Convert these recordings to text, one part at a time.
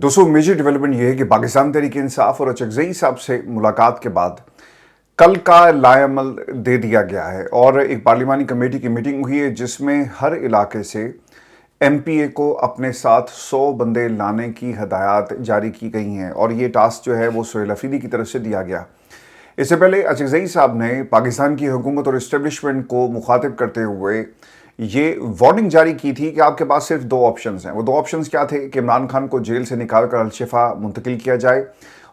दोस्तों major development ये है कि पाकिस्तान तहरीक इंसाफ और अचकजई साहब से मुलाकात के बाद कल का लाएअमल दे दिया गया है और एक पार्लिमानी कमेटी की मीटिंग हुई है जिसमें हर इलाके से एमपीए को अपने साथ 100 बंदे लाने की हदायत जारी की गई हैं और ये टास्क जो है वो सुहेल अफरीदी की तरफ से दिया गया। इससे पहले अचकजई साहब ने पाकिस्तान की हुकूमत और इस्टेब्लिशमेंट को मुखातिब करते हुए ये वार्निंग जारी की थी कि आपके पास सिर्फ दो ऑप्शंस हैं। वो दो ऑप्शंस क्या थे कि इमरान खान को जेल से निकालकर अलशिफा मुंतकिल किया जाए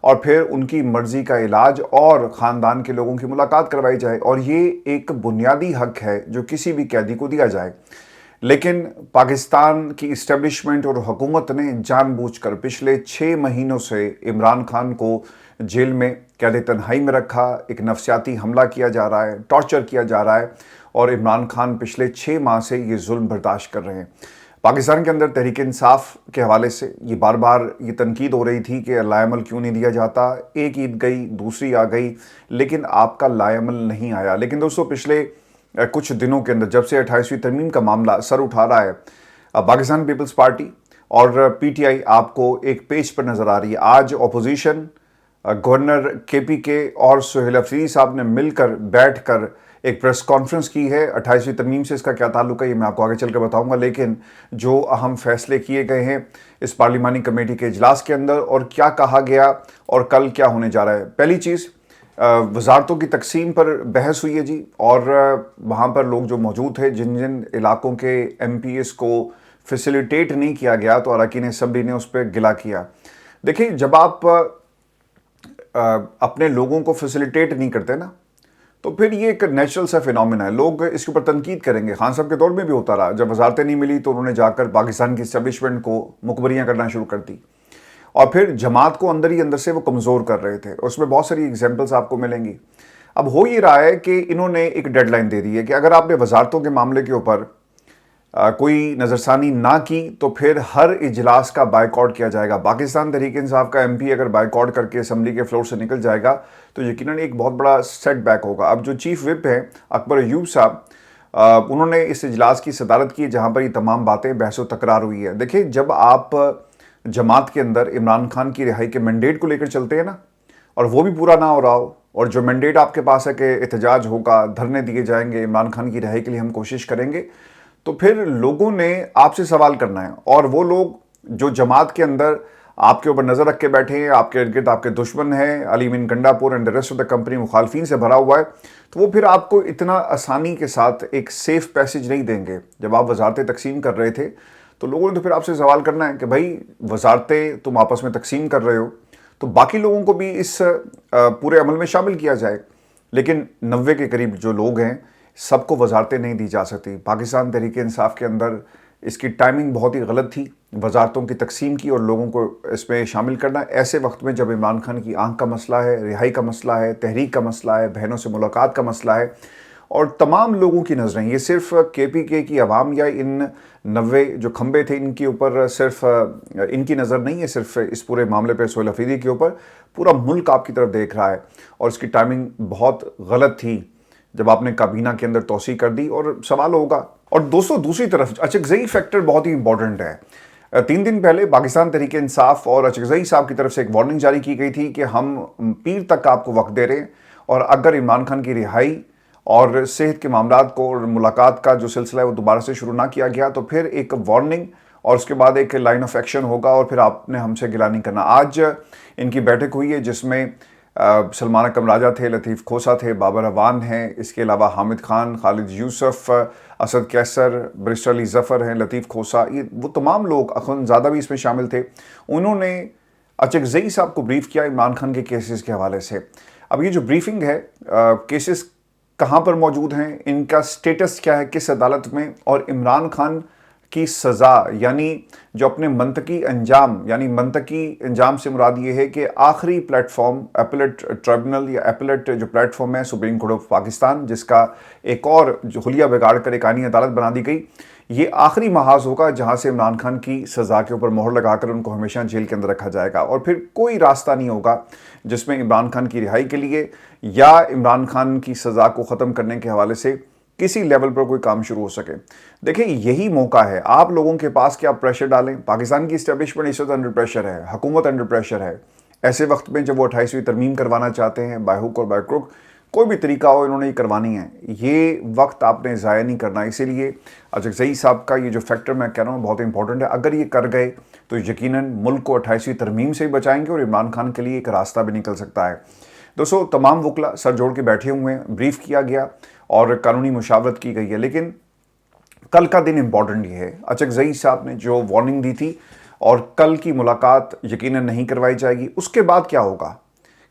और फिर उनकी मर्जी का इलाज और ख़ानदान के लोगों की मुलाकात करवाई जाए, और ये एक बुनियादी हक है जो किसी भी कैदी को दिया जाए। लेकिन पाकिस्तान की इस्टेब्लिशमेंट और हुकूमत ने जानबूझकर पिछले 6 महीनों से इमरान खान को जेल में कैद तन्हाई में रखा, एक नफसियाती हमला किया जा रहा है, टॉर्चर किया जा रहा है और इमरान खान पिछले 6 माह से ये जुल्म बर्दाश्त कर रहे हैं। पाकिस्तान के अंदर तहरीक इंसाफ के हवाले से ये बार बार ये तनकीद हो रही थी कि लाएअमल क्यों नहीं दिया जाता। एक ईद गई, दूसरी आ गई, लेकिन आपका लाएअमल नहीं आया। लेकिन दोस्तों पिछले कुछ दिनों के अंदर जब से 28वीं तरमीम का मामला सर उठा रहा है, पाकिस्तान पीपल्स पार्टी और पीटीआई आपको एक पेज पर नजर आ रही है। आज अपोजिशन, गवर्नर केपीके और सुहेल अफरीदी साहब ने मिलकर बैठकर एक प्रेस कॉन्फ्रेंस की है। 28वीं तरमीम से इसका क्या ताल्लुक है ये मैं आपको आगे चलकर बताऊंगा, लेकिन जो अहम फैसले किए गए हैं इस पार्लिमानी कमेटी के इजलास के अंदर और क्या कहा गया और कल क्या होने जा रहा है। पहली चीज़, वजारतों की तकसीम पर बहस हुई है जी, और वहाँ पर लोग जो मौजूद थे, जिन जिन इलाकों के एमपीएस को फैसिलिटेट नहीं किया गया तो अरकान असम्बली ने उस पर गिला किया। देखिए, जब आप अपने लोगों को फैसिलिटेट नहीं करते ना, तो फिर ये एक नेचुरल सा फिनोमेना है। लोग इसके ऊपर तनकीद करेंगे। खान साहब के दौर में भी होता रहा, जब वजारतें नहीं मिली तो उन्होंने जाकर पाकिस्तान की इस्टेब्लिशमेंट को मुखबरियाँ करना शुरू कर दी और फिर जमात को अंदर ही अंदर से वो कमज़ोर कर रहे थे। उसमें बहुत सारी एग्जाम्पल्स आपको मिलेंगी। अब हो ये रहा है कि इन्होंने एक डेडलाइन दे दी है कि अगर आपने वजारतों के मामले के ऊपर कोई नज़रसानी ना की तो फिर हर इजलास का बायकॉट किया जाएगा। पाकिस्तान तहरीक इंसाफ का एमपी अगर बायकॉट करके असम्बली के फ्लोर से निकल जाएगा तो यकीनन एक बहुत बड़ा सेटबैक होगा। अब जो चीफ विप हैं अकबर अयूब साहब, उन्होंने इस इजलास की सदारत की जहाँ पर ये तमाम बातें बहस व तकरार हुई है। देखिए, जब आप जमात के अंदर इमरान खान की रिहाई के मैंडेट को लेकर चलते हैं ना, और वो भी पूरा ना हो रहा हो, और जो मैंडेट आपके पास है कि एहतजाज होगा, धरने दिए जाएंगे, इमरान खान की रिहाई के लिए हम कोशिश करेंगे, तो फिर लोगों ने आपसे सवाल करना है। और वो लोग जो जमात के अंदर आपके ऊपर नज़र रख के बैठे हैं, आपके इर्द गिर्द आपके दुश्मन हैं, Ali Amin Gandapur and the rest of the company मुखालफिन से भरा हुआ है, तो वो फिर आपको इतना आसानी के साथ एक सेफ पैसेज नहीं देंगे। जब आप वजारतें तकसीम कर रहे थे तो लोगों ने तो फिर आपसे सवाल करना है कि भाई वजारतें तुम आपस में तकसीम कर रहे हो तो बाकी लोगों को भी इस पूरे अमल में शामिल किया जाए। लेकिन 90 के करीब जो लोग हैं, सबको वजारतें नहीं दी जा सकती। पाकिस्तान तहरीक इंसाफ के अंदर इसकी टाइमिंग बहुत ही गलत थी, वजारतों की तकसीम की और लोगों को इसमें शामिल करना ऐसे वक्त में जब इमरान खान की आंख का मसला है, रिहाई का मसला है, तहरीक का मसला है, बहनों से मुलाकात का मसला है और तमाम लोगों की नज़रें, ये सिर्फ केपीके की आवाम या इन 90 जो खंबे थे इनके ऊपर सिर्फ इनकी नज़र नहीं है, सिर्फ इस पूरे मामले पर सुहेल अफरीदी के ऊपर पूरा मुल्क आपकी तरफ देख रहा है। और इसकी टाइमिंग बहुत गलत थी जब आपने काबीना के अंदर तोसी कर दी, और सवाल होगा। और दोस्तों दूसरी तरफ अचकजई फैक्टर बहुत ही इंपॉर्टेंट है। 3 दिन पहले पाकिस्तान तहरीक इंसाफ और अचकजई साहब की तरफ से एक वार्निंग जारी की गई थी कि हम पीर तक आपको वक्त दे रहे हैं, और अगर इमरान खान की रिहाई और सेहत के मामलात को और मुलाकात का जो सिलसिला है वो दोबारा से शुरू ना किया गया तो फिर एक वार्निंग और उसके बाद एक लाइन ऑफ एक्शन होगा और फिर आपने हमसे गिला नहीं करना। आज इनकी बैठक हुई है जिसमें सलमान अकरम राजा थे, लतीफ़ खोसा थे, बाबर अवान हैं, इसके अलावा हामिद खान, खालिद यूसुफ, असद कैसर, बैरिस्टर अली ज़फ़र हैं, लतीफ़ खोसा, ये वो तमाम लोग, अखुनज़ादा भी इसमें शामिल थे। उन्होंने अचकजई साहब को ब्रीफ किया इमरान खान के केसेस के हवाले से। अब ये जो ब्रीफिंग है, केसेस कहाँ पर मौजूद हैं, इनका स्टेटस क्या है, किस अदालत में, और इमरान खान की सज़ा यानी जो अपने मंतकी अंजाम, यानी मंतकी अंजाम से मुराद ये है कि आखिरी प्लेटफॉर्म एपलेट ट्रिब्यूनल या एपलेट जो प्लेटफॉर्म है सुप्रीम कोर्ट ऑफ पाकिस्तान, जिसका एक और जो हुलिया बिगाड़ कर एक आईनी अदालत बना दी गई, ये आखिरी महाज होगा जहां से इमरान खान की सज़ा के ऊपर मोहर लगाकर उनको हमेशा जेल के अंदर रखा जाएगा। और फिर कोई रास्ता नहीं होगा जिसमें इमरान खान की रिहाई के लिए या इमरान खान की सज़ा को ख़त्म करने के हवाले से किसी लेवल पर कोई काम शुरू हो सके। देखिए यही मौका है आप लोगों के पास कि आप प्रेशर डालें। पाकिस्तान की इस्टेब्लिशमेंट इस वक्त अंडर प्रेशर है, हुकूमत अंडर प्रेशर है। ऐसे वक्त में जब वो 28वीं तरमीम करवाना चाहते हैं बाय हुक और बाय क्रुक, कोई भी तरीका हो इन्होंने ये करवानी है, ये वक्त आपने ज़ाया नहीं करना। इसीलिए अजगज़ई साहब का ये जो फैक्टर मैं कह रहा हूँ बहुत इंपॉर्टेंट है। अगर ये कर गए तो यकीनन मुल्क को 28वीं तरमीम से ही बचाएंगे और इमरान खान के लिए एक रास्ता भी निकल सकता है। दोस्तों तमाम वकला सर जोड़ के बैठे हुए हैं, ब्रीफ किया गया और कानूनी मुशावरत की गई है। लेकिन कल का दिन इंपॉर्टेंट ये है, अचकज़ई साहब ने जो वार्निंग दी थी और कल की मुलाकात यकीनन नहीं करवाई जाएगी। उसके बाद क्या होगा?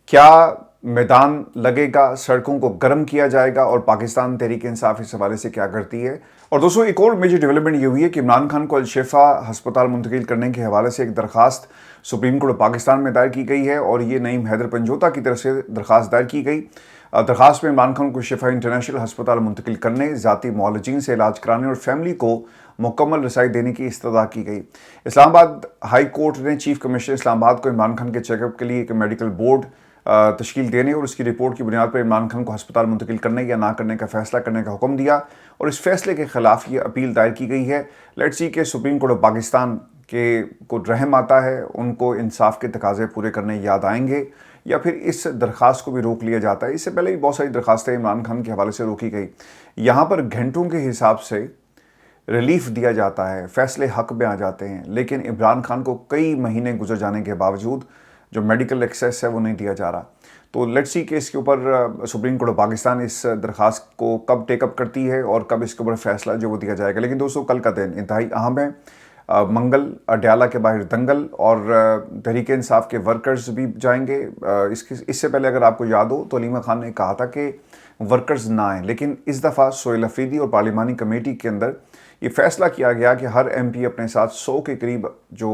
क्या मैदान लगेगा, सड़कों को गर्म किया जाएगा और पाकिस्तान तहरीक इंसाफ इस हवाले से क्या करती है? और दोस्तों एक और मेजर डेवलपमेंट ये हुई है कि इमरान खान को अल-शिफा हस्पताल मुंतकिल करने के हवाले से एक दरखास्त सुप्रीम कोर्ट पाकिस्तान में दायर की गई है और ये नईम हैदर पंजोता की तरफ से दरखास्त दायर की गई। दरखास्त में इमरान खान को शिफा इंटरनेशनल हस्पताल मुंतकिल करने, ज़ाती मुआलजीन से इलाज कराने और फैमिली को मुकम्मल रसाई देने की इस्तदा की गई। इस्लामाबाद हाई कोर्ट ने चीफ कमिश्नर इस्लामाबाद को इमरान खान के चेकअप के लिए एक मेडिकल बोर्ड तश्कील देने और उसकी रिपोर्ट की बुनियाद पर इमरान खान को हस्पताल मुंतकिल करने या ना करने का फैसला करने का हुक्म दिया और इस फैसले के खिलाफ ये अपील दायर की गई है। लेट्स सी के सुप्रीम कोर्ट ऑफ पाकिस्तान के को रहम आता है, उनको इंसाफ के तकाजे पूरे करने याद आएंगे या फिर इस दरख्वास्त को भी रोक लिया जाता है। इससे पहले भी बहुत सारी दरखास्तें इमरान खान के हवाले से रोकी गई। यहाँ पर घंटों के हिसाब से रिलीफ दिया जाता है, फैसले हक में आ जाते हैं, लेकिन इमरान खान को कई महीने गुजर जाने के बावजूद जो मेडिकल एक्सेस है वो नहीं दिया जा रहा। तो लेट्स सी कि इसके ऊपर सुप्रीम कोर्ट ऑफ पाकिस्तान इस दरख्वास्त को कब टेकअप करती है और कब इसके ऊपर फैसला जो वो दिया जाएगा। लेकिन दोस्तों कल का दिन इंतहाई अहम है। मंगल अडयाला के बाहर दंगल और तहरीक इंसाफ के वर्कर्स भी जाएंगे। इससे पहले अगर आपको याद हो तो अलीमा खान ने कहा था कि वर्कर्स ना आए, लेकिन इस दफ़ा सोहेल अफरीदी और पार्लिमानी कमेटी के अंदर ये फैसला किया गया कि हर एमपी अपने साथ 100 के करीब जो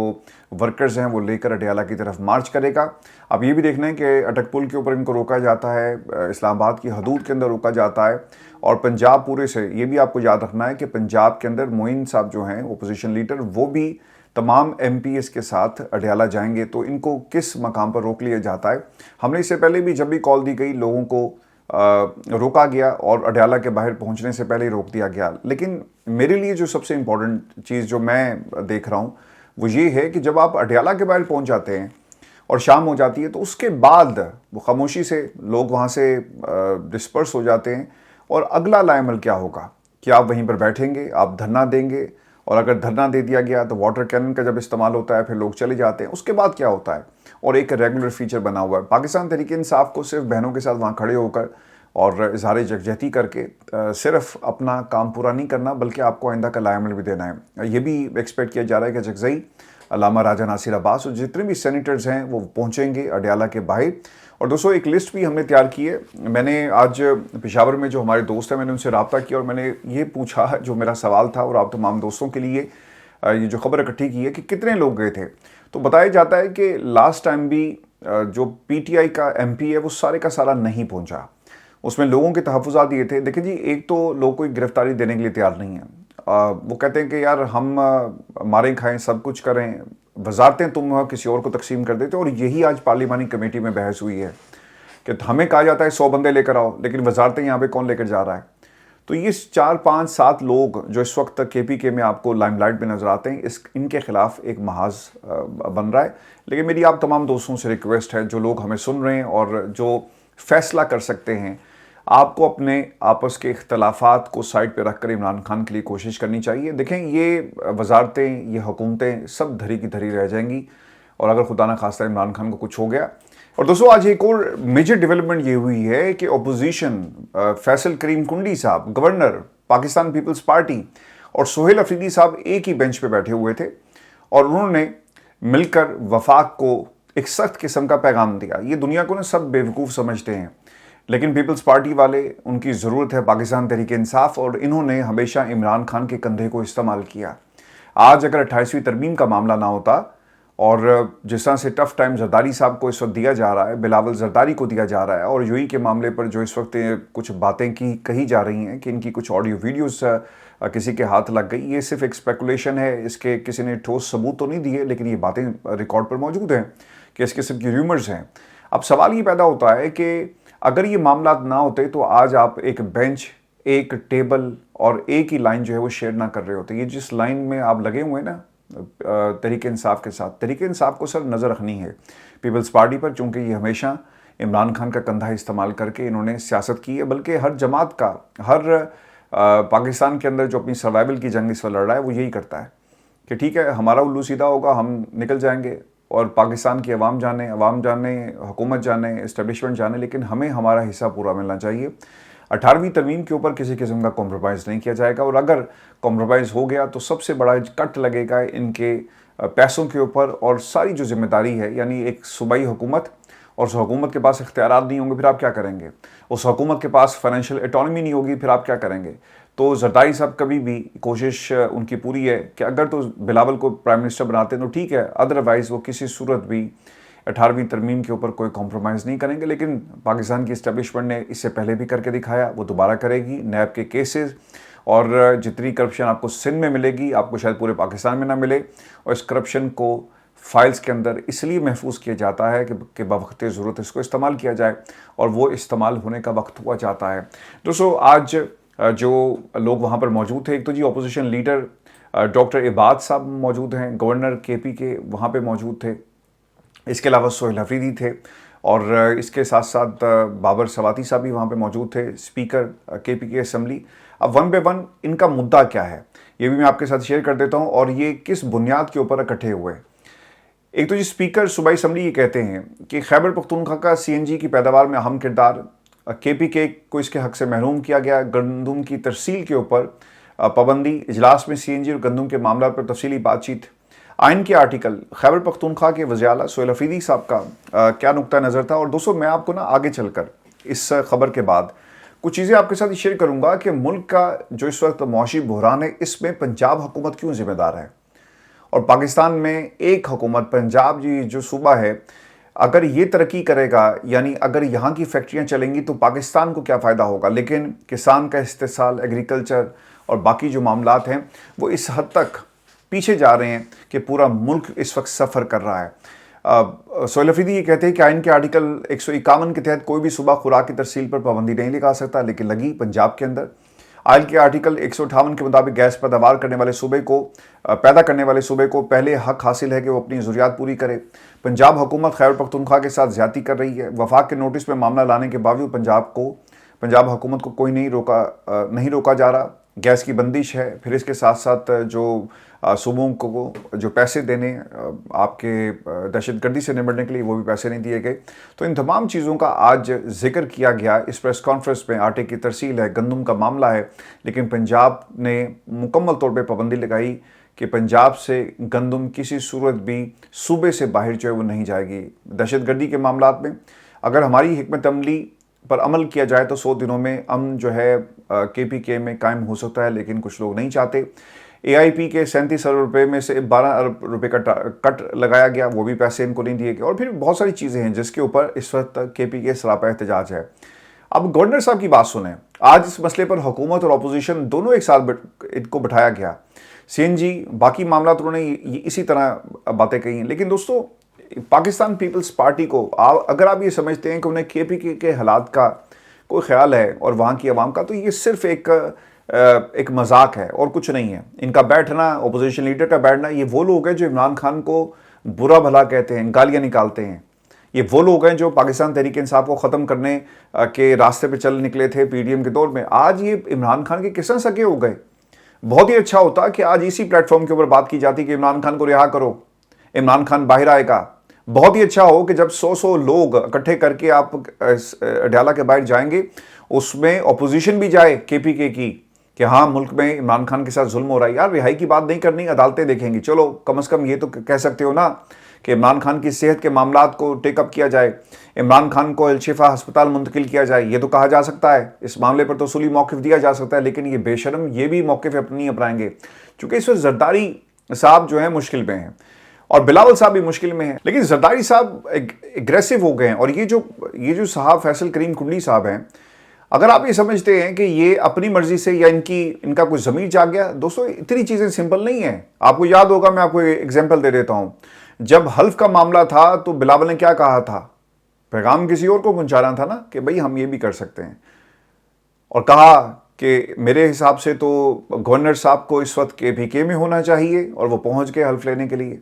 वर्कर्स हैं वो लेकर अडयाला की तरफ मार्च करेगा। अब ये भी देखना है कि अटक पुल के ऊपर इनको रोका जाता है, इस्लामाबाद की हदूद के अंदर रोका जाता है और पंजाब पूरे से ये भी आपको याद रखना है कि पंजाब के अंदर मोइन साहब जो हैं ओपोजिशन लीडर, वो भी तमाम एमपीएस के साथ अडयाला जाएंगे। तो इनको किस मकाम पर रोक लिया जाता है? हमने इससे पहले भी जब भी कॉल दी गई लोगों को रोका गया और अडयाला के बाहर पहुंचने से पहले ही रोक दिया गया। लेकिन मेरे लिए जो सबसे इम्पोर्टेंट चीज़ जो मैं देख रहा हूँ वो ये है कि जब आप अडयाला के बाहर पहुंच जाते हैं और शाम हो जाती है तो उसके बाद वो खामोशी से लोग वहाँ से डिस्पर्स हो जाते हैं और अगला लाएमल क्या होगा कि आप वहीं पर बैठेंगे, आप धरना देंगे और अगर धरना दे दिया गया तो वाटर कैनन का जब इस्तेमाल होता है फिर लोग चले जाते हैं। उसके बाद क्या होता है? और एक रेगुलर फीचर बना हुआ है पाकिस्तान तहरीक इंसाफ को सिर्फ बहनों के साथ वहाँ खड़े होकर और इजहार यकजहती करके सिर्फ अपना काम पूरा नहीं करना बल्कि आपको आइंदा का लाएमल भी देना है। ये भी एक्सपेक्ट किया जा रहा है कि अचकज़ई, अल्लामा राजा नासिर अब्बास और जितने भी सेनेटर्स हैं वो पहुँचेंगे अडयाला के बाहर। और दोस्तों एक लिस्ट भी हमने तैयार की है। मैंने आज पेशावर में जो हमारे दोस्त हैं मैंने उनसे रब्ता किया और मैंने ये पूछा जो मेरा सवाल था और आप तमाम दोस्तों के लिए ये जो खबर इकट्ठी की है कि कितने लोग गए थे। तो बताया जाता है कि लास्ट टाइम भी जो पीटीआई का एमपी है वो सारे का सारा नहीं पहुंचा, उसमें लोगों के तहफ़्फ़ुज़ात दिए थे। देखिए जी, एक तो लोग कोई गिरफ्तारी देने के लिए तैयार नहीं है। वो कहते हैं कि यार हम मारें खाएं सब कुछ करें, वजारतें तुम किसी और को तकसीम कर देते हो। और यही आज पार्लिमानी कमेटी में बहस हुई है कि हमें कहा जाता है 100 बंदे लेकर आओ, लेकिन वजारतें यहाँ पे कौन लेकर जा रहा है? तो ये 4, 5, 7 लोग जो इस वक्त केपीके में आपको लाइमलाइट में नजर आते हैं, इनके खिलाफ एक महाज बन रहा है। लेकिन मेरी आप तमाम दोस्तों से रिक्वेस्ट है, जो लोग हमें सुन रहे हैं और जो फैसला कर सकते हैं, आपको अपने आपस के इख्तलाफात को साइड पे रखकर इमरान खान के लिए कोशिश करनी चाहिए। देखें ये वजारतें, ये हुकूमतें सब धरी की धरी रह जाएंगी और अगर खुदा ना खास्ता इमरान खान को कुछ हो गया। और दोस्तों आज एक और मेजर डेवलपमेंट ये हुई है कि अपोजिशन फैसल करीम कुंडी साहब, गवर्नर पाकिस्तान पीपल्स पार्टी, और सोहेल अफरीदी साहब एक ही बेंच पे बैठे हुए थे और उन्होंने मिलकर वफाक को एक सख्त किस्म का पैगाम दिया। ये दुनिया को ना सब बेवकूफ़ समझते हैं, लेकिन पीपल्स पार्टी वाले, उनकी ज़रूरत है पाकिस्तान तहरीक इंसाफ और इन्होंने हमेशा इमरान खान के कंधे को इस्तेमाल किया। आज अगर 28वीं तरमीम का मामला ना होता और जिस तरह से टफ टाइम जरदारी साहब को इस वक्त दिया जा रहा है, बिलावल जरदारी को दिया जा रहा है, और यूई के मामले पर जो इस वक्त कुछ बातें कही जा रही हैं कि इनकी कुछ ऑडियो वीडियोस किसी के हाथ लग गई, ये सिर्फ एक स्पेकुलेशन है, इसके किसी ने ठोस सबूत तो नहीं दिए, लेकिन ये बातें रिकॉर्ड पर मौजूद हैं कि इस किस्म की र्यूमर्स हैं। अब सवाल ये पैदा होता है कि अगर ये मामला ना होते तो आज आप एक बेंच, एक टेबल और एक ही लाइन जो है वो शेयर ना कर रहे होते। ये जिस लाइन में आप लगे हुए हैं ना तहरीक इंसाफ के साथ, तहरीक इंसाफ को सर नज़र रखनी है पीपल्स पार्टी पर, चूँकि ये हमेशा इमरान खान का कंधा इस्तेमाल करके इन्होंने सियासत की है। बल्कि हर जमात का, हर पाकिस्तान के अंदर जो अपनी सर्वाइवल की जंग इस वक्त लड़ रहा है वो यही करता है कि ठीक है हमारा उल्लू सीधा होगा, हम निकल जाएंगे और पाकिस्तान की अवाम जाने, हुकूमत जाने, इस्टेब्लिशमेंट जाने, लेकिन हमें हमारा हिस्सा पूरा मिलना चाहिए। 18वीं तरमीम के ऊपर किसी किस्म का कॉम्प्रोमाइज़ नहीं किया जाएगा, और अगर कॉम्प्रोमाइज़ हो गया तो सबसे बड़ा कट लगेगा इनके पैसों के ऊपर और सारी जो जिम्मेदारी है, यानी एक सूबाई हुकूमत, और उस हुकूमत के पास इख्तियारात नहीं होंगे फिर आप क्या करेंगे, उस हुकूमत के पास फाइनेंशियल एटोनमी नहीं होगी फिर आप क्या करेंगे। तो जरदारी साहब कभी भी कोशिश उनकी पूरी है कि अगर तो बिलावल को प्राइम मिनिस्टर बनाते हैं तो ठीक है, अदरवाइज़ वो किसी सूरत भी 18वीं तरमीम के ऊपर कोई कॉम्प्रोमाइज़ नहीं करेंगे। लेकिन पाकिस्तान की इस्टेब्लिशमेंट ने इससे पहले भी करके दिखाया, वो दोबारा करेगी। नैब के केसेस और जितनी करप्शन आपको सिंध में मिलेगी आपको शायद पूरे पाकिस्तान में ना मिले, और इस करप्शन को फाइल्स के अंदर इसलिए महफूज किया जाता है कि बवक्त ज़रूरत इसको इस्तेमाल किया जाए, और वो इस्तेमाल होने का वक्त हुआ जाता है। दोस्तों आज जो लोग वहाँ पर मौजूद थे, एक तो जी अपोजिशन लीडर डॉक्टर इबाद साहब मौजूद हैं, गवर्नर केपी के वहाँ पे मौजूद थे, इसके अलावा सोहेल हफरीदी थे, और इसके साथ साथ बाबर सवाती साहब भी वहाँ पे मौजूद थे, स्पीकर केपी की असम्बली। अब वन बाय वन इनका मुद्दा क्या है ये भी मैं आपके साथ शेयर कर देता हूँ, और ये किस बुनियाद के ऊपर इकट्ठे हुए। एक तो जी स्पीकर सूबाई असम्बली ये कहते हैं कि खैबर पख्तूनख्वा का CNG की पैदावार में अहम किरदार, KPK को इसके हक से महरूम किया गया, गंदुम की तरसील के ऊपर पाबंदी, इजलास में CNG और गंदुम के मामला पर तफसीली बातचीत, आइन के आर्टिकल, खैबर पख्तूनख्वा के वज़ीर आला सोहेल हफरीदी साहब का क्या नुक्ता नज़र था। और दोस्तों मैं आपको ना आगे चलकर इस खबर के बाद कुछ चीज़ें आपके साथ शेयर करूँगा कि मुल्क का जो इस वक्त मुआशी बहरान है इसमें पंजाब हुकूमत क्यों ज़िम्मेदार है, और पाकिस्तान में एक हुकूमत पंजाब जी जो सूबा है अगर ये तरक्की करेगा, यानी अगर यहाँ की फैक्ट्रियाँ चलेंगी तो पाकिस्तान को क्या फ़ायदा होगा। लेकिन किसान का इस्तेसाल, एग्रीकल्चर और बाकी जो मामलात हैं वो इस हद तक पीछे जा रहे हैं कि पूरा मुल्क इस वक्त सफ़र कर रहा है। सोहेल हफरीदी ये कहते हैं कि आइन के आर्टिकल 151 के तहत कोई भी सूबा खुराक की तरसील पर पाबंदी नहीं लगा सकता, लेकिन लगी पंजाब के अंदर। आइन के आर्टिकल 158 के मुताबिक गैस पैदावार करने वाले सूबे को, पैदा करने वाले सूबे को पहले हक हासिल है कि वो अपनी ज़रूरियात पूरी करे। पंजाब हुकूमत खैबर पख्तूनख्वा के साथ ज़्यादती कर रही है। वफाक के नोटिस में मामला लाने के बावजूद पंजाब हुकूमत को कोई नहीं रोका जा रहा। गैस की बंदिश है, फिर इसके साथ साथ जो सूबों को जो पैसे देने आपके दहशतगर्दी से निपटने के लिए वो भी पैसे नहीं दिए गए। तो इन तमाम चीज़ों का आज जिक्र किया गया इस प्रेस कॉन्फ्रेंस में। आटे की तरसील है, गंदम का मामला है, लेकिन पंजाब ने मुकम्मल तौर पे पाबंदी लगाई कि पंजाब से गंदम किसी सूरत भी सूबे से बाहर जो है वो नहीं जाएगी। दहशतगर्दी के मामलात में अगर हमारी हिकमत अमली पर अमल किया जाए तो 100 दिनों में अमन जो है KPK में कायम हो सकता है, लेकिन कुछ लोग नहीं चाहते। AIP के 37 अरब रुपये में से 12 अरब रुपये का कट लगाया गया, वो भी पैसे इनको नहीं दिए गए, और फिर बहुत सारी चीज़ें हैं जिसके ऊपर इस वक्त KPK सरापा एहतजाज है। अब गवर्नर साहब की बात सुने। आज इस मसले पर हुकूमत और अपोजिशन दोनों एक साथ इनको बिठाया गया। CNG बाकी मामला तो उन्होंने इसी तरह बातें कही हैं। लेकिन दोस्तों पाकिस्तान पीपल्स पार्टी को अगर आप ये समझते हैं कि उन्हें KPK के हालात का कोई ख्याल है और वहाँ की आवाम का, तो ये सिर्फ एक मजाक है और कुछ नहीं है। इनका बैठना, अपोजिशन लीडर का बैठना, ये वो लोग हैं जो इमरान खान को बुरा भला कहते हैं, गालियाँ निकालते हैं। ये वो लोग हैं जो पाकिस्तान तहरीक इंसाफ को ख़त्म करने के रास्ते पे चल निकले थे PDM के दौर में। आज ये इमरान खान के किसान सके हो गए। बहुत ही अच्छा होता कि आज इसी प्लेटफॉर्म के ऊपर बात की जाती कि इमरान खान को रिहा करो, इमरान खान बाहर आएगा। बहुत ही अच्छा हो कि जब 100 लोग इकट्ठे करके आप अडयाला के बाहर जाएंगे, उसमें अपोजिशन भी जाए KPK की कि हाँ मुल्क में इमरान खान के साथ जुल्म हो रहा है। यार रिहाई की बात नहीं करनी, अदालतें देखेंगी। चलो कम से कम ये तो कह सकते हो ना कि इमरान खान की सेहत के मामलात को टेकअप किया जाए, इमरान खान को अल-शिफा अस्पताल मुंतकिल किया जाए, ये तो कहा जा सकता है। इस मामले पर तो सुली मौक़िफ़ दिया जा सकता है, लेकिन ये बेशर्म ये भी मौक़िफ़ नहीं अपनाएंगे, क्योंकि इस वक्त जरदारी साहब जो है मुश्किल में हैं और बिलावल साहब भी मुश्किल में हैं। लेकिन जरदारी साहब एग्रेसिव हो गए हैं, और ये जो साहब फैसल करीम कुंडली साहब हैं, अगर आप ये समझते हैं कि ये अपनी मर्जी से या इनका कोई ज़मीर जाग गया, दोस्तों इतनी चीज़ें सिंपल नहीं है। आपको याद होगा, मैं आपको एग्जांपल दे देता हूँ। जब हल्फ का मामला था तो बिलावल ने क्या कहा था, पैगाम किसी और को पहुंचाना था ना कि भाई हम ये भी कर सकते हैं, और कहा कि मेरे हिसाब से तो गवर्नर साहब को इस वक्त केपीके में होना चाहिए और वो पहुंच गए हल्फ लेने के लिए।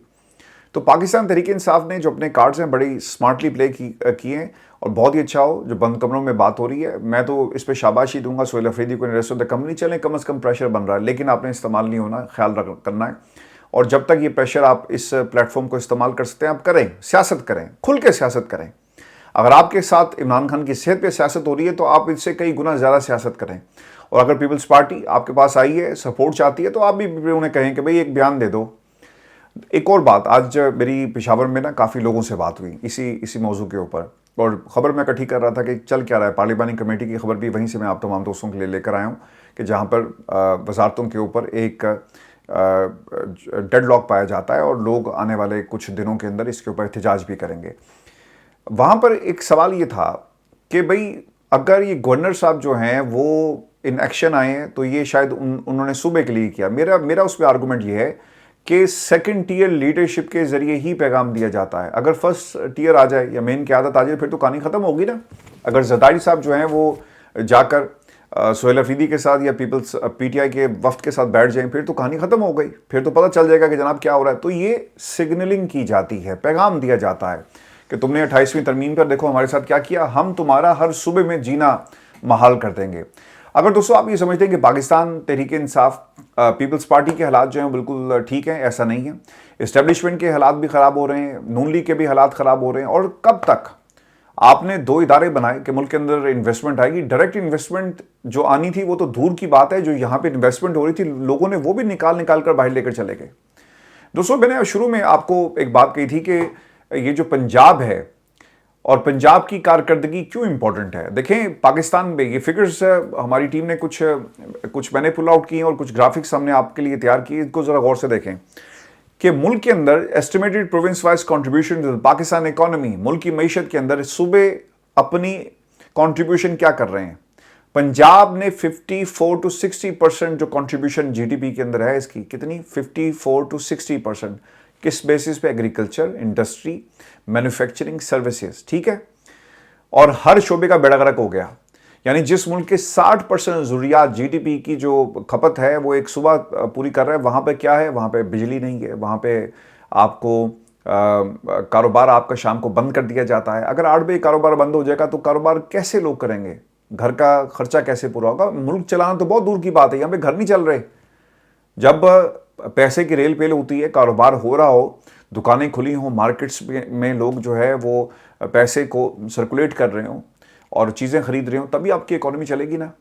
तो पाकिस्तान तहरीक इंसाफ ने जो अपने कार्ड्स हैं बड़ी स्मार्टली प्ले किए हैं और बहुत ही अच्छा हो जो बंद कमरों में बात हो रही है। मैं तो इस पर शाबाशी दूंगा सोहेल अफरीदी को, रेस्ट ऑफ द कंपनी। चलें, कम से कम प्रेशर बन रहा है, लेकिन आपने इस्तेमाल नहीं होना, ख्याल करना है। और जब तक ये प्रेशर आप इस प्लेटफॉर्म को इस्तेमाल कर सकते हैं, आप करें, सियासत करें, खुल के सियासत करें। अगर आपके साथ इमरान खान की सेहत पे सियासत हो रही है तो आप इससे कई गुना ज़्यादा सियासत करें। और अगर पीपल्स पार्टी आपके पास आई है, सपोर्ट चाहती है, तो आप भी उन्हें कहें कि भाई एक बयान दे दो। एक और बात, आज मेरी पेशावर में ना काफ़ी लोगों से बात हुई इसी मौजू के ऊपर, और ख़बर मैं इकट्ठी कर रहा था कि चल क्या रहा है। पार्लिमानी कमेटी की खबर भी वहीं से मैं आप तमाम दोस्तों के लिए लेकर आया हूँ कि जहाँ पर वजारतों के ऊपर एक डेडलॉक पाया जाता है और लोग आने वाले कुछ दिनों के अंदर इसके ऊपर एहतजाज भी करेंगे। वहाँ पर एक सवाल ये था कि भाई अगर ये गवर्नर साहब जो हैं वो इन एक्शन आए हैं तो ये शायद उन्होंने सूबे के लिए किया। मेरा उस पर आर्गूमेंट ये है कि सेकंड टियर लीडरशिप के जरिए ही पैगाम दिया जाता है। अगर फर्स्ट टियर आ जाए या मेन की आदत आ जाए फिर तो कहानी ख़त्म होगी ना। अगर जरदारी साहब जो हैं वो जाकर सोहेल अफरीदी के साथ या पीपल्स पीटीआई के वफ्द के साथ बैठ जाएं फिर तो कहानी ख़त्म हो गई, फिर तो पता चल जाएगा कि जनाब क्या हो रहा है। तो ये सिग्नलिंग की जाती है, पैगाम दिया जाता है कि तुमने 28वीं तरमीम पर देखो हमारे साथ क्या किया, हम तुम्हारा हर सूबे में जीना महाल कर देंगे। अगर दोस्तों आप ये समझते हैं कि पाकिस्तान तहरीक इंसाफ पीपल्स पार्टी के हालात जो हैं बिल्कुल ठीक हैं, ऐसा नहीं है। इस्टेब्लिशमेंट के हालात भी ख़राब हो रहे हैं, नून लीग के भी हालात ख़राब हो रहे हैं। और कब तक आपने 2 इदारे बनाए कि मुल्क के अंदर इन्वेस्टमेंट आएगी। डायरेक्ट इन्वेस्टमेंट जो आनी थी वो तो दूर की बात है, जो यहाँ पे इन्वेस्टमेंट हो रही थी लोगों ने वो भी निकाल कर बाहर लेकर चले गए। दोस्तों मैंने शुरू में आपको एक बात कही थी कि ये जो पंजाब है और पंजाब की कारकर्दगी क्यों इंपॉर्टेंट है। देखें पाकिस्तान में ये फिगर्स हमारी टीम ने कुछ मैंने पुल आउट किए और कुछ ग्राफिक्स हमने आपके लिए तैयार किए, इनको ज़रा गौर से देखें कि मुल्क के अंदर estimated province wise contribution Pakistan economy, मुल्क की मीशत के अंदर सूबे अपनी कॉन्ट्रीब्यूशन क्या कर रहे हैं। पंजाब ने 54 to 60% जो कॉन्ट्रीब्यूशन जीडीपी के अंदर है इसकी, कितनी 54 to 60%। किस बेसिस पे? एग्रीकल्चर, इंडस्ट्री, मैन्युफैक्चरिंग, सर्विसेज, ठीक है। और हर शोबे का बेड़ा गर्क हो गया। यानी जिस मुल्क के 60% ज़रूरियात जीडीपी की जो खपत है वो एक सुबह पूरी कर रहा है, वहाँ पे क्या है? वहाँ पे बिजली नहीं है, वहाँ पे आपको कारोबार आपका शाम को बंद कर दिया जाता है। अगर 8 बजे कारोबार बंद हो जाएगा तो कारोबार कैसे लोग करेंगे? घर का खर्चा कैसे पूरा होगा? मुल्क चलाना तो बहुत दूर की बात है, यहाँ पे घर नहीं चल रहे। जब पैसे की रेल पेल होती है, कारोबार हो रहा हो, दुकानें खुली हों, मार्केट्स में लोग जो है वो पैसे को सर्कुलेट कर रहे हों और चीज़ें खरीद रहे हों, तभी आपकी इकोनॉमी चलेगी ना।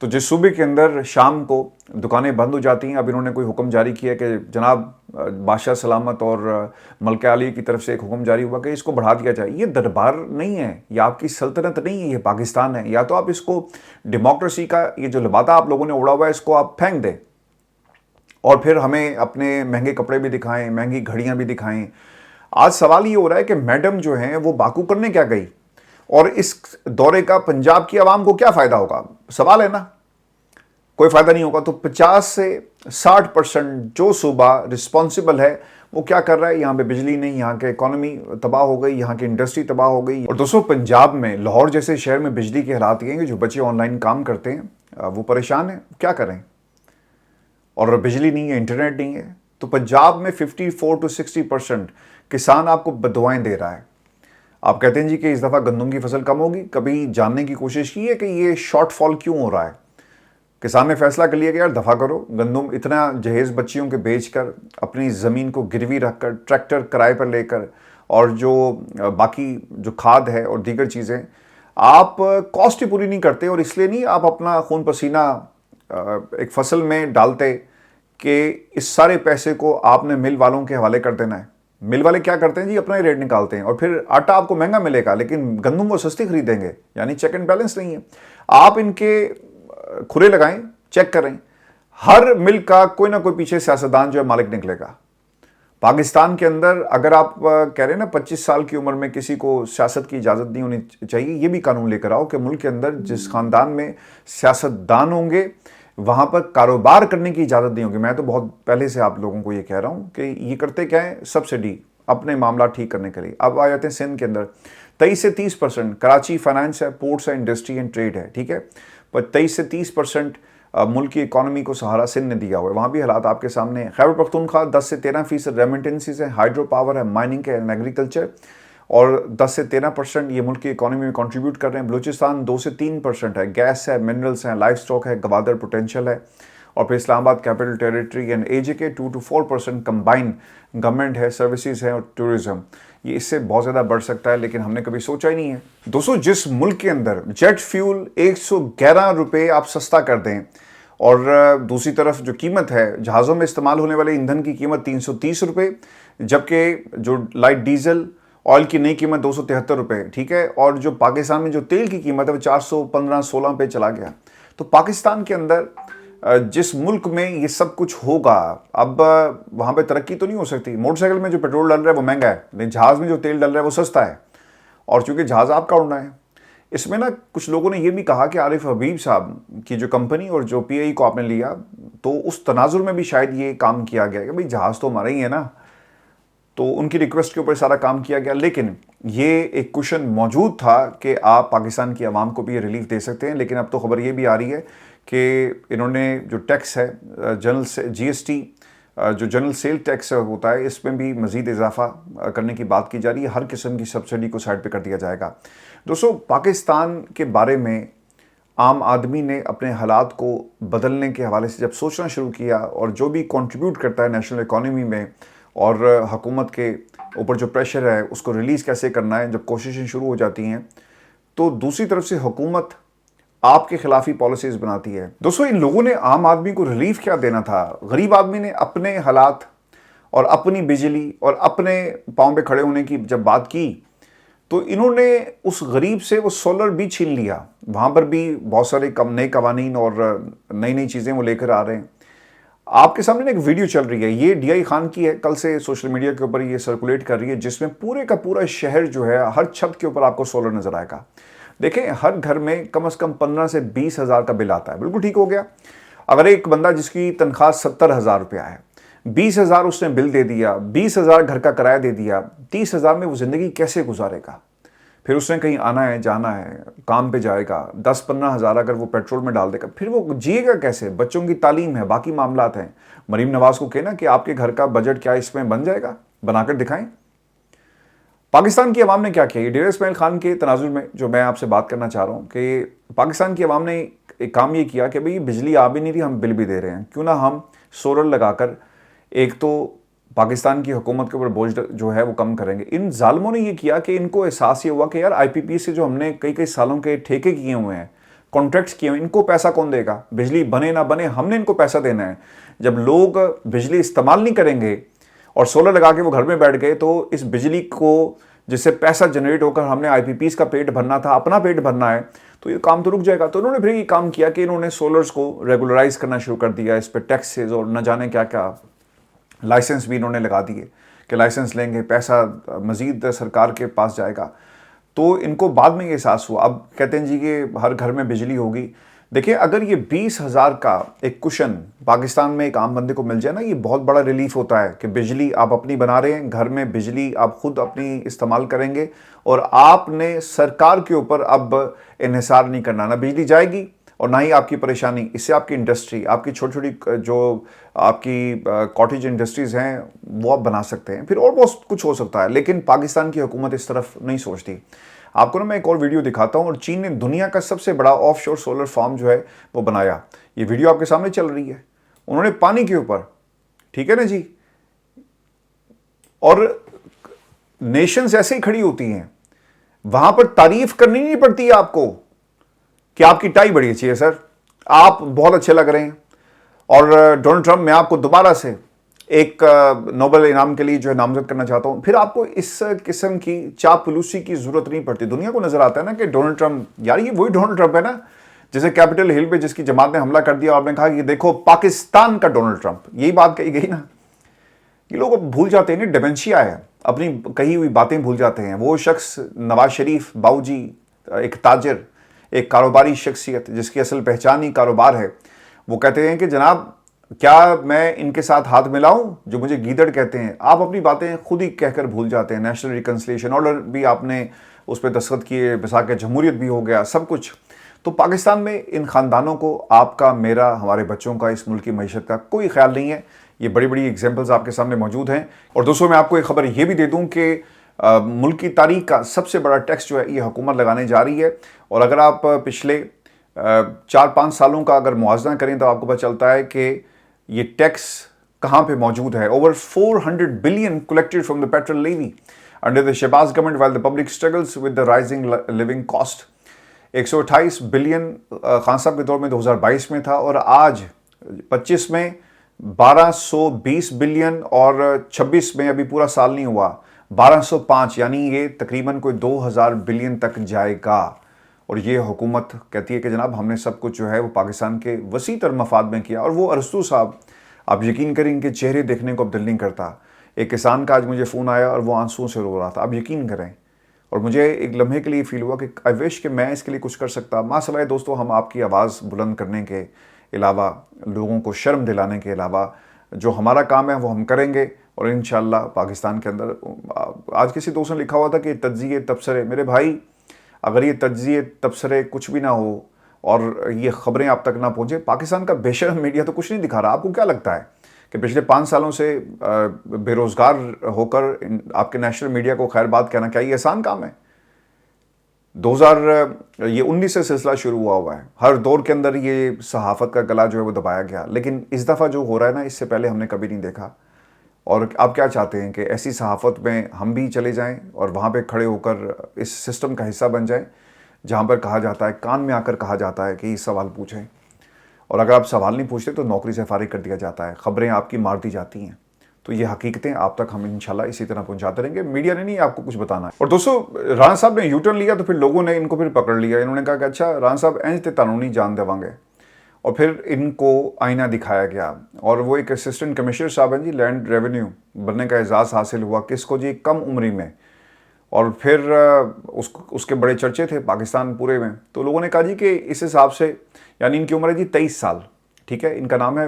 तो जिस सूबे के अंदर शाम को दुकानें बंद हो जाती हैं, अब इन्होंने कोई हुक्म जारी किया कि जनाब बादशाह सलामत और मलका अली की तरफ से एक हुक्म जारी हुआ कि इसको बढ़ा दिया जाए। ये दरबार नहीं है, ये आपकी सल्तनत नहीं है, ये पाकिस्तान है। या तो आप इसको डेमोक्रेसी का ये जो लबादा आप लोगों ने उड़ा हुआ है इसको आप फेंक दें और फिर हमें अपने महंगे कपड़े भी दिखाएं, महंगी घड़ियां भी दिखाएं। आज सवाल ये हो रहा है कि मैडम जो हैं वो बाकू करने क्या गई और इस दौरे का पंजाब की आवाम को क्या फ़ायदा होगा? सवाल है ना, कोई फ़ायदा नहीं होगा। तो 50 से 60% जो सूबा रिस्पॉन्सिबल है वो क्या कर रहा है? यहाँ पे बिजली नहीं, यहाँ के इकोनॉमी तबाह हो गई, यहाँ की इंडस्ट्री तबाह हो गई। और दोस्तों पंजाब में, लाहौर जैसे शहर में बिजली के हालात ये हैं कि जो बच्चे ऑनलाइन काम करते हैं वो परेशान हैं, क्या करें? और बिजली नहीं है, इंटरनेट नहीं है। तो पंजाब में 54 to 60% किसान आपको बदुआएं दे रहा है। आप कहते हैं जी कि इस दफ़ा गंदम की फसल कम होगी। कभी जानने की कोशिश की है कि ये शॉर्टफॉल क्यों हो रहा है? किसान ने फैसला कर लिया कि यार दफ़ा करो, गंदम इतना जहेज़ बच्चियों के बेचकर, अपनी ज़मीन को गिरवी रखकर, ट्रैक्टर किराए पर लेकर और जो बाकी जो खाद है और दीगर चीज़ें, आप कॉस्ट ही पूरी नहीं करते। और इसलिए नहीं आप अपना खून पसीना एक फसल में डालते कि इस सारे पैसे को आपने मिल वालों के हवाले कर देना है। मिल वाले क्या करते हैं जी? अपना ही रेट निकालते हैं और फिर आटा आपको महंगा मिलेगा लेकिन गंदम वो सस्ती खरीदेंगे। यानी चेक एंड बैलेंस नहीं है। आप इनके खुरे लगाएं, चेक करें, हर मिल का कोई ना कोई पीछे सियासतदान जो है मालिक निकलेगा। पाकिस्तान के अंदर अगर आप कह रहे हैं ना 25 साल की उम्र में किसी को सियासत की इजाज़त नहीं होनी चाहिए, ये भी कानून लेकर आओ कि मुल्क के अंदर जिस खानदान में सियासतदान होंगे वहाँ पर कारोबार करने की इजाज़त नहीं होगी। मैं तो बहुत पहले से आप लोगों को ये कह रहा हूँ कि ये करते क्या है? सब्सिडी अपने मामला ठीक करने के लिए। अब आ जाते हैं सिंध के अंदर 23 से 30%। कराची फाइनेंस है, पोर्ट्स है, इंडस्ट्री एंड ट्रेड है, ठीक है। पर 23 से 30% मुल्क की इकॉनमी को सहारा सिंध ने दिया हुआ है, वहाँ भी हालात आपके सामने हैं। खैबर पख्तूनख्वा 10 से 13% रेमिटेंसीज है, हाइड्रो पावर है, माइनिंग है, एग्रीकल्चर, और 10 से 13% ये मुल्क की इकॉनमी में कंट्रीब्यूट कर रहे हैं। बलूचिस्तान 2 से 3% है, गैस है, मिनरल्स हैं, लाइफ स्टॉक है, गवादर पोटेंशियल है। और फिर Islamabad capital territory and AJK 2 to 4% combined government है, सर्विसेज है और टूरिज्म। ये इससे बहुत ज़्यादा बढ़ सकता है, लेकिन हमने कभी सोचा ही नहीं है। दोस्तों, जिस मुल्क के अंदर जेट फ्यूल 111 रुपये आप सस्ता कर दें, और दूसरी तरफ जो कीमत है जहाज़ों में इस्तेमाल होने वाले ईंधन की कीमत 330 रुपये, जबकि जो लाइट डीजल ऑयल की नई कीमत 273 रुपये, ठीक है, और जो पाकिस्तान में जो तेल की कीमत है वो 415-16 पे चला गया। तो पाकिस्तान के अंदर जिस मुल्क में ये सब कुछ होगा, अब वहाँ पे तरक्की तो नहीं हो सकती। मोटरसाइकिल में जो पेट्रोल डल रहा है वो महंगा है, लेकिन जहाज़ में जो तेल डल रहा है वो सस्ता है, और चूंकि जहाज़ आपका उड़ना है। इसमें ना कुछ लोगों ने ये भी कहा कि आरिफ हबीब साहब की जो कंपनी और जो PAE को आपने लिया, तो उस तनाजुर में भी शायद ये काम किया गया कि भाई जहाज़ तो हमारा ही है ना, तो उनकी रिक्वेस्ट के ऊपर सारा काम किया गया। लेकिन ये एक क्वेश्चन मौजूद था कि आप पाकिस्तान की आवाम को भी ये रिलीफ दे सकते हैं, लेकिन अब तो खबर ये भी आ रही है कि इन्होंने जो टैक्स है जनरल से GST, जो जनरल सेल टैक्स होता है, इसमें भी मज़ीद इजाफा करने की बात की जा रही है। हर किस्म की सब्सिडी को साइड पे कर दिया जाएगा। दोस्तों, पाकिस्तान के बारे में आम आदमी ने अपने हालात को बदलने के हवाले से जब सोचना शुरू किया, और जो भी कंट्रीब्यूट करता है नेशनल इकॉनमी में और हुकूमत के ऊपर जो प्रेशर है उसको रिलीज़ कैसे करना है, जब कोशिशें शुरू हो जाती हैं, तो दूसरी तरफ से हुकूमत आपके खिलाफ ही पॉलिसीज़ बनाती है। दोस्तों, इन लोगों ने आम आदमी को रिलीफ क्या देना था? गरीब आदमी ने अपने हालात और अपनी बिजली और अपने पाँव पे खड़े होने की जब बात की, तो इन्होंने उस गरीब से वो सोलर भी छीन लिया। वहाँ पर भी बहुत सारे नए कवानीन और नई नई चीज़ें वो लेकर आ रहे हैं। आपके सामने एक वीडियो चल रही है, ये DI खान की है, कल से सोशल मीडिया के ऊपर ये सर्कुलेट कर रही है, जिसमें पूरे का पूरा शहर जो है, हर छत के ऊपर आपको सोलर नजर आएगा। देखें, हर घर में कम से कम 15 से 20 हज़ार का बिल आता है। बिल्कुल ठीक हो गया। अगर एक बंदा जिसकी तनख्वाह 70,000 रुपया है, 20,000 उसने बिल दे दिया, 20,000 घर का किराया दे दिया, 30,000 में वो ज़िंदगी कैसे गुजारेगा? फिर उसने कहीं आना है, जाना है, काम पे जाएगा, 10-15 हज़ार अगर वो पेट्रोल में डाल देगा, फिर वो जिएगा कैसे? बच्चों की तालीम है, बाकी मामलात हैं। मरीम नवाज को कहना कि आपके घर का बजट क्या इसमें बन जाएगा, बनाकर दिखाएं। पाकिस्तान की आवाम ने क्या किया? ये डेरा इस्माइल खान के तनाजुर में जो मैं आपसे बात करना चाह रहा हूँ कि पाकिस्तान की आवाम ने एक काम ये किया कि भाई बिजली आ भी नहीं रही, हम बिल भी दे रहे हैं, क्यों ना हम सोलर लगाकर एक तो पाकिस्तान की हुकूमत के ऊपर बोझ जो है वो कम करेंगे। इन जालिमों ने ये किया कि इनको एहसास ये हुआ कि यार IPP से जो हमने कई कई सालों के ठेके किए हुए हैं, कॉन्ट्रैक्ट्स किए हुए हैं, इनको पैसा कौन देगा? बिजली बने ना बने, हमने इनको पैसा देना है। जब लोग बिजली इस्तेमाल नहीं करेंगे और सोलर लगा के वो घर में बैठ गए, तो इस बिजली को जिससे पैसा जनरेट होकर हमने IPPs का पेट भरना था, अपना पेट भरना है, तो ये काम तो रुक जाएगा। तो इन्होंने फिर ये काम किया कि इन्होंने सोलर्स को रेगुलराइज करना शुरू कर दिया, इस पर टैक्सेस और न जाने क्या क्या लाइसेंस भी इन्होंने लगा दिए कि लाइसेंस लेंगे, पैसा मज़ीद सरकार के पास जाएगा। तो इनको बाद में ये एहसास हुआ। अब कहते हैं जी कि हर घर में बिजली होगी। देखिए, अगर ये 20,000 का एक कुशन पाकिस्तान में एक आम बंदे को मिल जाए ना, ये बहुत बड़ा रिलीफ होता है कि बिजली आप अपनी बना रहे हैं, घर में बिजली आप खुद अपनी इस्तेमाल करेंगे, और आपने सरकार के ऊपर अब इन्हिसार नहीं करना। ना बिजली जाएगी और ना ही आपकी परेशानी। इससे आपकी इंडस्ट्री, आपकी छोटी छोटी जो आपकी कॉटेज इंडस्ट्रीज़ हैं वो आप बना सकते हैं, फिर और बहुत कुछ हो सकता है। लेकिन पाकिस्तान की हुकूमत इस तरफ नहीं सोचती। आपको ना मैं एक और वीडियो दिखाता हूं। और चीन ने दुनिया का सबसे बड़ा ऑफशोर सोलर फार्म जो है वो बनाया। ये वीडियो आपके सामने चल रही है। उन्होंने पानी के ऊपर, ठीक है ना जी, और नेशंस ऐसे ही खड़ी होती हैं, वहां पर तारीफ करनी नहीं पड़ती है आपको कि आपकी टाई बड़ी अच्छी है सर, आप बहुत अच्छे लग रहे हैं, और डोनाल्ड ट्रंप, मैं आपको दोबारा से एक नोबेल इनाम के लिए जो है नामजद करना चाहता हूं। फिर आपको इस किस्म की चापलूसी की जरूरत नहीं पड़ती। दुनिया को नजर आता है ना कि डोनाल्ड ट्रंप, यार ये वही डोनाल्ड ट्रंप है ना जिसे कैपिटल हिल पे जिसकी जमात ने हमला कर दिया और आपने कहा कि देखो पाकिस्तान का डोनाल्ड ट्रंप, यही बात कही गई ना। ये लोग अब भूल जाते हैं, डिमेंशिया है, अपनी कही हुई बातें भूल जाते हैं। वो शख्स नवाज शरीफ बाबूजी, एक ताजिर, एक कारोबारी शख्सियत जिसकी असल पहचान ही कारोबार है, वो कहते हैं कि जनाब क्या मैं इनके साथ हाथ मिलाऊं जो मुझे गीदड़ कहते हैं। आप अपनी बातें खुद ही कहकर भूल जाते हैं। नेशनल रिकन्सिलिएशन ऑर्डर भी आपने उस पर दस्तखत किए, बिसा के जमहूरियत भी हो गया, सब कुछ। तो पाकिस्तान में इन ख़ानदानों को आपका, मेरा, हमारे बच्चों का, इस मुल्क की मईशत का कोई ख्याल नहीं है। ये बड़ी बड़ी एग्जाम्पल्स आपके सामने मौजूद हैं। और दोस्तों, मैं आपको एक खबर ये भी दे दूं कि मुल्क की तारीख का सबसे बड़ा टैक्स जो है ये हुकूमत लगाने जा रही है। और अगर आप पिछले 4-5 सालों का अगर मुआवजा करें तो आपको पता चलता है कि ये टैक्स कहाँ पे मौजूद है। Over 400 billion collected from the petrol levy under the Shahbaz government while the public struggles with the rising living cost. 128 billion Khan Sahab के दौर में 2022 में था, और आज 25 में 1220 बिलियन, और 26 में अभी पूरा साल नहीं हुआ 1205, यानी ये तकरीबन कोई 2000 बिलियन तक जाएगा। और ये हुकूमत कहती है कि जनाब हमने सब कुछ जो है वो पाकिस्तान के वसी तर मफाद में किया। और वो अरस्तू साहब, आप यकीन करें इनके चेहरे देखने को अब दिल नहीं करता। एक किसान का आज मुझे फ़ोन आया और वो आंसुओं से रो रहा था, आप यकीन करें। और मुझे एक लम्हे के लिए फील हुआ कि आई विश कि मैं इसके लिए कुछ कर सकता। मासवाए दोस्तों, हम आपकी आवाज़ बुलंद करने के अलावा, लोगों को शर्म दिलाने के अलावा, जो हमारा काम है वो हम करेंगे। और इंशाअल्लाह पाकिस्तान के अंदर, आज किसी दोस्त ने लिखा हुआ था कि तज्जिए तबसरे, मेरे भाई अगर ये तज्जिए तबसरे कुछ भी ना हो और ये ख़बरें आप तक ना पहुँचे, पाकिस्तान का बेशर्म मीडिया तो कुछ नहीं दिखा रहा। आपको क्या लगता है कि पिछले 5 सालों से बेरोज़गार होकर आपके नेशनल मीडिया को खैर बात कहना क्या ये आसान काम है? 2019 से सिलसिला शुरू हुआ है। हर दौर के अंदर ये सहाफ़त का गला जो है वो दबाया गया, लेकिन इस दफ़ा जो हो रहा है ना, इससे पहले हमने कभी नहीं देखा। और आप क्या चाहते हैं कि ऐसी सहाफ़त में हम भी चले जाएं और वहाँ पे खड़े होकर इस सिस्टम का हिस्सा बन जाएं, जहाँ पर कहा जाता है, कान में आकर कहा जाता है कि सवाल पूछें, और अगर आप सवाल नहीं पूछते तो नौकरी से फारिग कर दिया जाता है, ख़बरें आपकी मार दी जाती हैं। तो ये हकीकतें आप तक हम इंशाल्लाह इसी तरह पहुंचाते रहेंगे। मीडिया ने नहीं आपको कुछ बताना है। और दोस्तों, राणा साहब ने यूटर्न लिया तो फिर लोगों ने इनको फिर पकड़ लिया। इन्होंने कहा कि अच्छा राणा साहब इंज ते कानूनी जान देवांगे, और फिर इनको आईना दिखाया गया। और वो एक असिस्टेंट कमिश्नर साहब हैं जी, लैंड रेवेन्यू बनने का एजाज़ हासिल हुआ किसको जी, कम उम्री में। और फिर उसके बड़े चर्चे थे पाकिस्तान पूरे में। तो लोगों ने कहा जी कि इस हिसाब से, यानी इनकी उम्र है जी 23 साल, ठीक है। इनका नाम है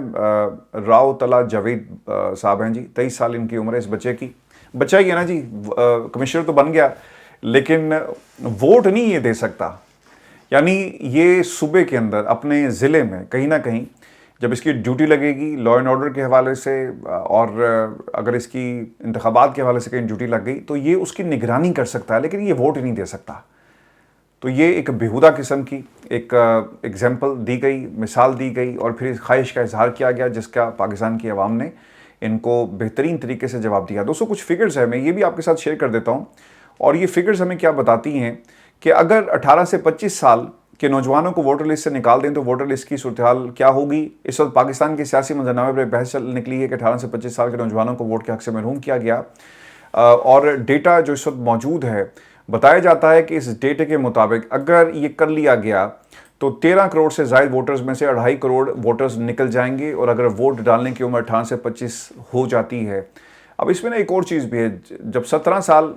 राव तला जावेद साहब हैं जी, 23 साल इनकी उम्र है इस बच्चे की। बच्चा ही है ना जी, कमिश्नर तो बन गया लेकिन वोट नहीं ये दे सकता। यानी ये सूबे के अंदर अपने ज़िले में कहीं ना कहीं जब इसकी ड्यूटी लगेगी लॉ एंड ऑर्डर के हवाले से, और अगर इसकी इंतखाबात के हवाले से कहीं ड्यूटी लग गई तो ये उसकी निगरानी कर सकता है, लेकिन ये वोट ही नहीं दे सकता। तो ये एक बेहुदा किस्म की एक एग्जाम्पल दी गई, मिसाल दी गई, और फिर इस ख्वाहिश का इजहार किया गया जिसका पाकिस्तान की आवाम ने इनको बेहतरीन तरीके से जवाब दिया। दोस्तों, कुछ फिगर्स है, मैं ये भी आपके साथ शेयर कर देता हूँ। और ये फिगर्स हमें क्या बताती हैं कि अगर 18 से 25 साल के नौजवानों को वोटर लिस्ट से निकाल दें तो वोटर लिस्ट की सूरत हाल क्या होगी। इस वक्त पाकिस्तान के सियासी मंजरनामे पर बहस चल निकली है कि 18 से 25 साल के नौजवानों को वोट के हक से महरूम किया गया। और डेटा जो इस वक्त मौजूद है, बताया जाता है कि इस डेटे के मुताबिक अगर ये कर लिया गया तो 13 करोड़ से ज़ायद वोटर्स में से 2.5 करोड़ वोटर्स निकल जाएंगे। और अगर वोट डालने की उम्र 18 से 25 हो जाती है। अब इसमें ना एक और चीज़ भी है, जब 17 साल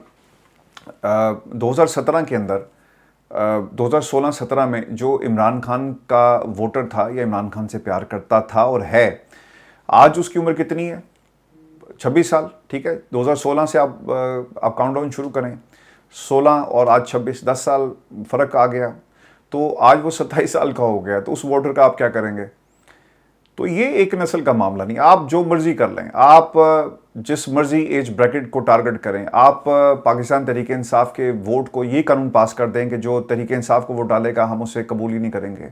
2017 के अंदर 2016-17 में जो इमरान खान का वोटर था या इमरान खान से प्यार करता था और है, आज उसकी उम्र कितनी है? 26 साल, ठीक है। 2016 से आप काउंटडाउन शुरू करें, 16 और आज 26, 10 साल फ़र्क आ गया, तो आज वो 27 साल का हो गया। तो उस वोटर का आप क्या करेंगे? तो ये एक नस्ल का मामला नहीं, आप जो मर्जी कर लें, आप जिस मर्जी एज ब्रैकेट को टारगेट करें, आप पाकिस्तान तहरीक इंसाफ के वोट को ये कानून पास कर दें कि जो तहरीक इंसाफ को वोट डालेगा हम उसे कबूल ही नहीं करेंगे।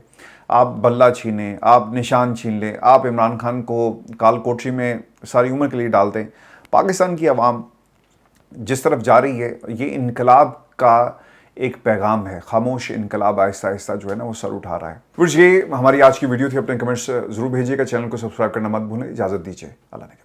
आप बल्ला छीनें, आप निशान छीन लें, आप इमरान खान को काल कोठरी में सारी उम्र के लिए डाल दें। पाकिस्तान की आवाम जिस तरफ जा रही है, ये इनकलाब का एक पैगाम है। खामोश इनकलाब आहिस्ता आहिस्ता जो है ना वो सर उठा रहा है। फिर ये हमारी आज की वीडियो थी। अपने कमेंट्स जरूर भेजिएगा, चैनल को सब्सक्राइब करना मत भूलें। इजाज़त दीजिए, अल्लाह ने।